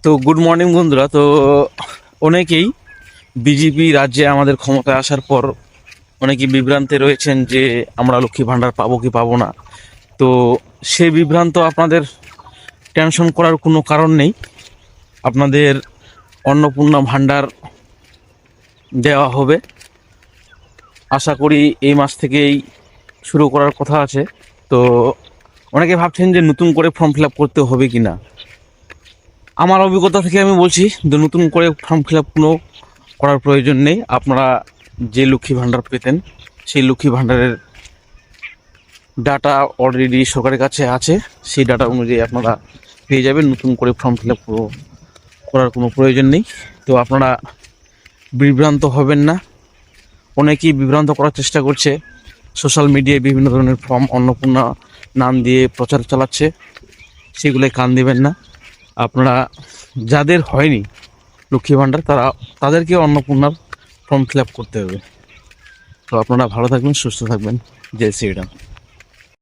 তো good morning বন্ধুরা। তো অনেকেই বিজেপি রাজ্যে আমাদের ক্ষমতায় আসার পর অনেকেই বিভ্রান্তে রয়েছেন যে আমরা লক্ষ্মী ভাণ্ডার পাবো কি পাবো না। তো সেই বিভ্রান্ত আপনাদের টেনশন করার কোনো কারণ নেই। আপনাদের অন্নপূর্ণা ভাণ্ডার দেওয়া হবে, আশা করি এই মাস থেকেই শুরু করার কথা আছে। তো অনেকে ভাবছেন যে নতুন করে ফর্ম ফিল আপ করতে হবে কি না। আমার অভিজ্ঞতা থেকে আমি বলছি যে নতুন করে ফর্ম ফিল আপ কোনো করার প্রয়োজন নেই। আপনারা যে লক্ষ্মী ভাণ্ডার পেতেন সেই লক্ষ্মী ভাণ্ডারের ডাটা অলরেডি সরকারের কাছে আছে, সেই ডাটা অনুযায়ী আপনারা পেয়ে যাবেন। নতুন করে ফর্ম ফিল আপ করার কোনো প্রয়োজন নেই। তো আপনারা বিভ্রান্ত হবেন না। অনেকেই বিভ্রান্ত করার চেষ্টা করছে, সোশ্যাল মিডিয়ায় বিভিন্ন ধরনের ফর্ম অন্নপূর্ণা নাম দিয়ে প্রচার চালাচ্ছে, সেগুলোয় কান দেবেন না। আপনারা যাদের হয়নি লক্ষ্মী ভাণ্ডার তাদেরকে অন্নপূর্ণার ফর্ম ফিল আপ করতে হবে। তো আপনারা ভালো থাকবেন, সুস্থ থাকবেন। জয় শ্রীরাম।